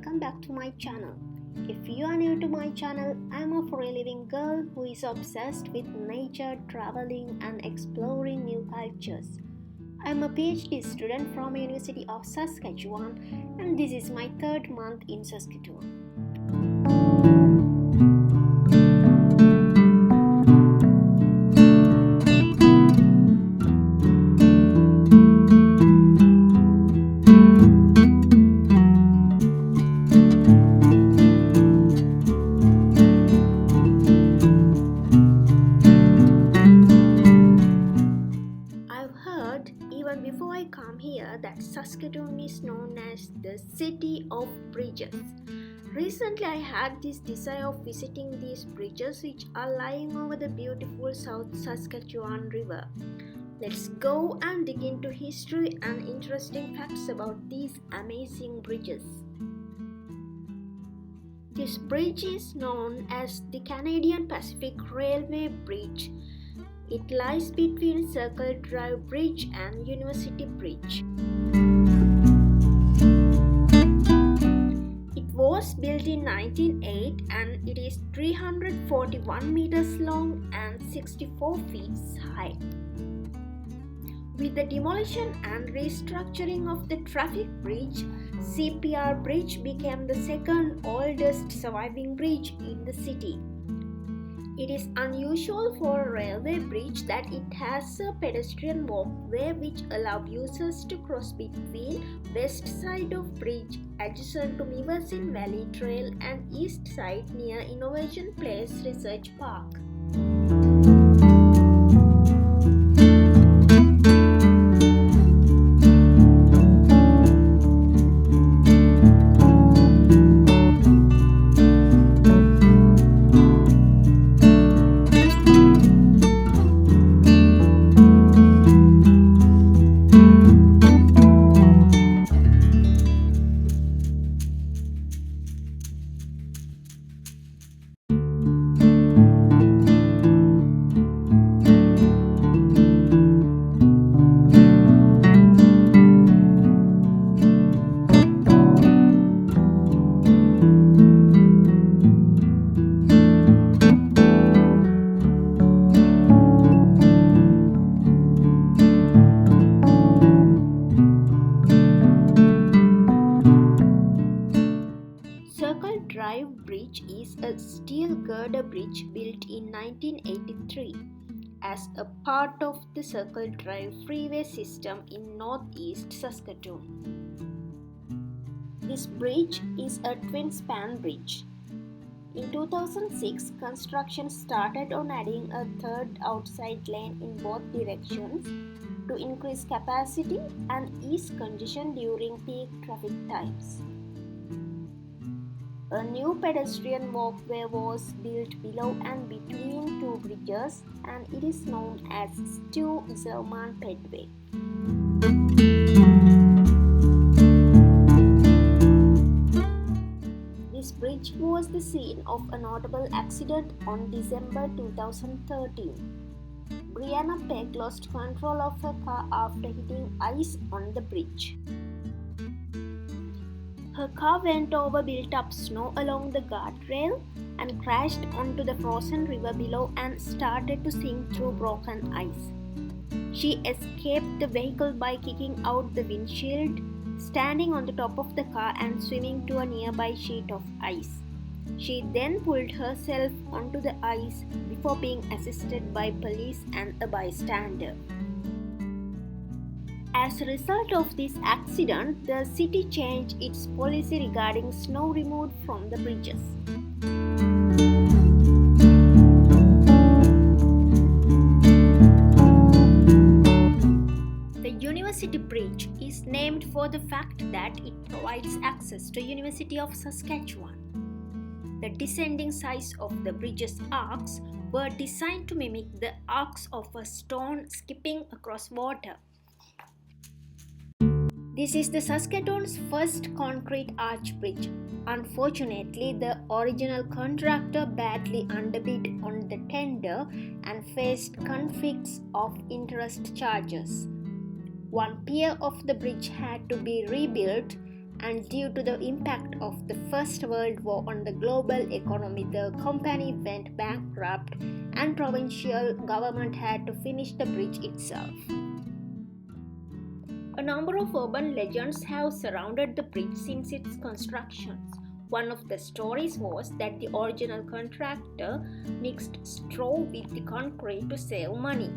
welcome back to my channel. If you are new to my channel, I am a free living girl who is obsessed with nature, traveling and exploring new cultures. I am a PhD student from University of Saskatchewan and this is my third month in Saskatoon. Even before I come here, that Saskatoon is known as the city of bridges. Recently I had this desire of visiting these bridges which are lying over the beautiful South Saskatchewan River. Let's go and dig into history and interesting facts about these amazing bridges. This bridge is known as the Canadian Pacific Railway Bridge. It lies between Circle Drive Bridge and University Bridge. It was built in 1908 and it is 341 meters long and 64 feet high. With the demolition and restructuring of the traffic bridge, CPR Bridge became the second oldest surviving bridge in the city. It is unusual for a railway bridge that it has a pedestrian walkway which allows users to cross between west side of bridge adjacent to Miversin Valley Trail and east side near Innovation Place Research Park. Circle Drive Bridge is a steel girder bridge built in 1983 as a part of the Circle Drive freeway system in northeast Saskatoon. This bridge is a twin-span bridge. In 2006, construction started on adding a third outside lane in both directions to increase capacity and ease congestion during peak traffic times. A new pedestrian walkway was built below and between two bridges and it is known as Stu Zerman Pedway. This bridge was the scene of a notable accident on December 2013. Brianna Peck lost control of her car after hitting ice on the bridge. Her car went over built-up snow along the guardrail and crashed onto the frozen river below and started to sink through broken ice. She escaped the vehicle by kicking out the windshield, standing on the top of the car and swimming to a nearby sheet of ice. She then pulled herself onto the ice before being assisted by police and a bystander. As a result of this accident, the city changed its policy regarding snow removed from the bridges. The University Bridge is named for the fact that it provides access to University of Saskatchewan. The descending sides of the bridge's arcs were designed to mimic the arcs of a stone skipping across water. This is the Saskatoon's first concrete arch bridge. Unfortunately, the original contractor badly underbid on the tender and faced conflicts of interest charges. One pier of the bridge had to be rebuilt And due to the impact of the First World War on the global economy, the company went bankrupt and provincial government had to finish the bridge itself. A number of urban legends have surrounded the bridge since its construction. One of the stories was that the original contractor mixed straw with the concrete to save money.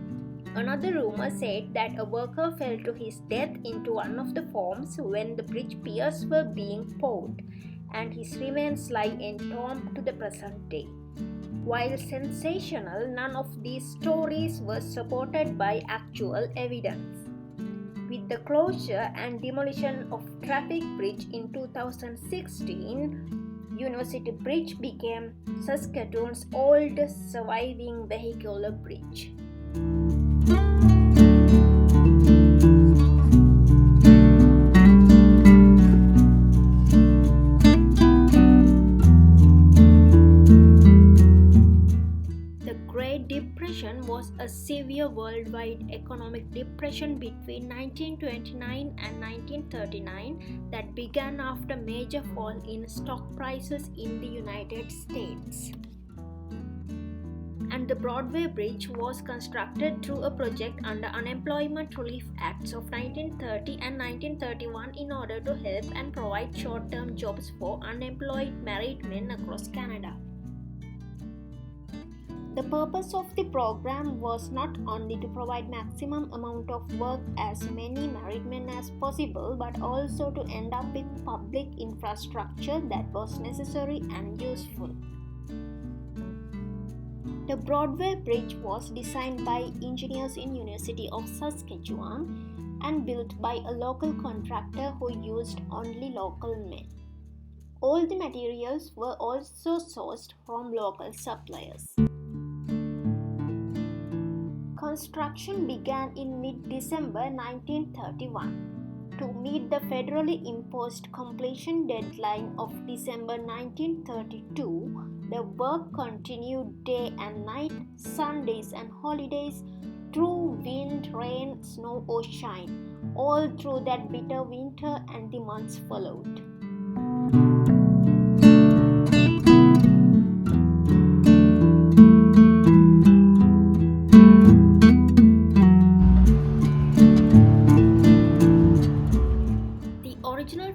Another rumor said that a worker fell to his death into one of the forms when the bridge piers were being poured, and his remains lie entombed to the present day. While sensational, none of these stories were supported by actual evidence. With the closure and demolition of Traffic Bridge in 2016, University Bridge became Saskatoon's oldest surviving vehicular bridge. The Great Depression was a severe worldwide economic depression between 1929 and 1939 that began after a major fall in stock prices in the United States. And the Broadway Bridge was constructed through a project under Unemployment Relief Acts of 1930 and 1931 in order to help and provide short-term jobs for unemployed married men across Canada. The purpose of the program was not only to provide maximum amount of work as many married men as possible, but also to end up with public infrastructure that was necessary and useful. The Broadway Bridge was designed by engineers in University of Saskatchewan and built by a local contractor who used only local men. All the materials were also sourced from local suppliers. Construction began in mid-December 1931. To meet the federally imposed completion deadline of December 1932, the work continued day and night, Sundays and holidays, through wind, rain, snow or shine, all through that bitter winter and the months followed.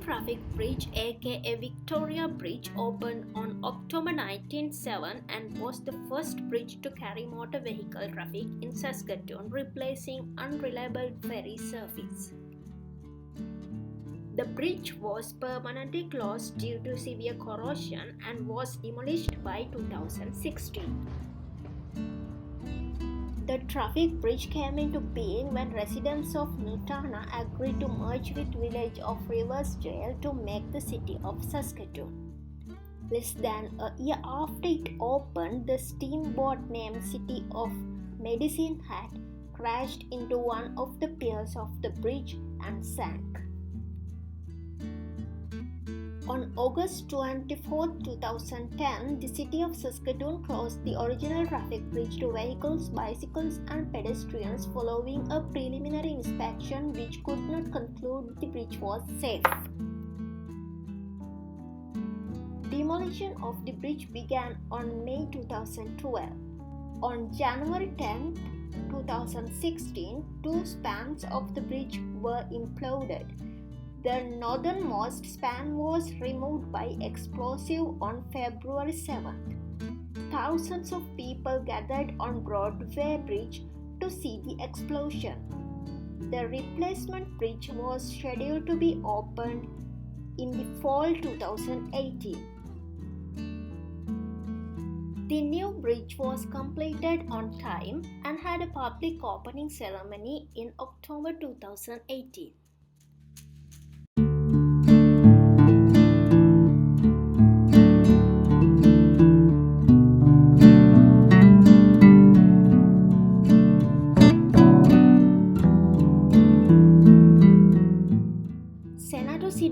Traffic Bridge, aka Victoria Bridge, opened on October 1907 and was the first bridge to carry motor vehicle traffic in Saskatoon, replacing unreliable ferry service. The bridge was permanently closed due to severe corrosion and was demolished by 2016. The traffic bridge came into being when residents of Nutana agreed to merge with village of Riversdale to make the city of Saskatoon. Less than a year after it opened, the steamboat named City of Medicine Hat crashed into one of the piers of the bridge and sank. On August 24, 2010, the city of Saskatoon closed the original traffic bridge to vehicles, bicycles and pedestrians following a preliminary inspection which could not conclude the bridge was safe. Demolition of the bridge began on May 2012. On January 10, 2016, two spans of the bridge were imploded. The northernmost span was removed by explosive on February 7th. Thousands of people gathered on Broadway Bridge to see the explosion. The replacement bridge was scheduled to be opened in the fall 2018. The new bridge was completed on time and had a public opening ceremony in October 2018.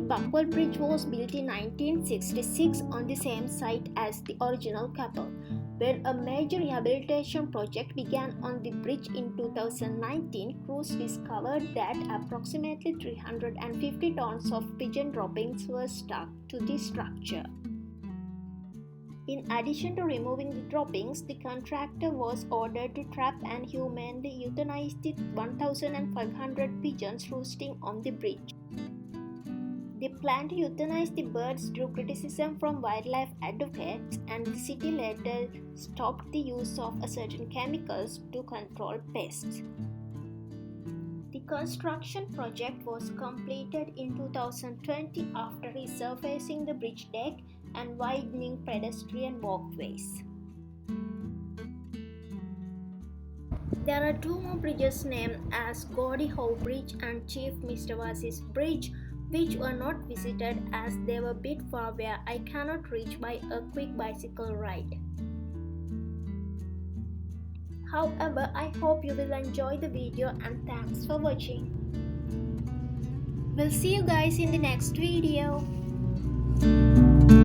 Buckwell Bridge was built in 1966 on the same site as the original couple. When a major rehabilitation project began on the bridge in 2019, crews discovered that approximately 350 tons of pigeon droppings were stuck to the structure. In addition to removing the droppings, the contractor was ordered to trap and humanely euthanize the 1,500 pigeons roosting on the bridge. The plan to euthanize the birds drew criticism from wildlife advocates, and the city later stopped the use of certain chemicals to control pests. The construction project was completed in 2020 after resurfacing the bridge deck and widening pedestrian walkways. There are two more bridges named as Gordie Howe Bridge and Chief Mr. Vasi's Bridge, which were not visited as they were a bit far where I cannot reach by a quick bicycle ride. However, I hope you will enjoy the video and thanks for watching. We'll see you guys in the next video.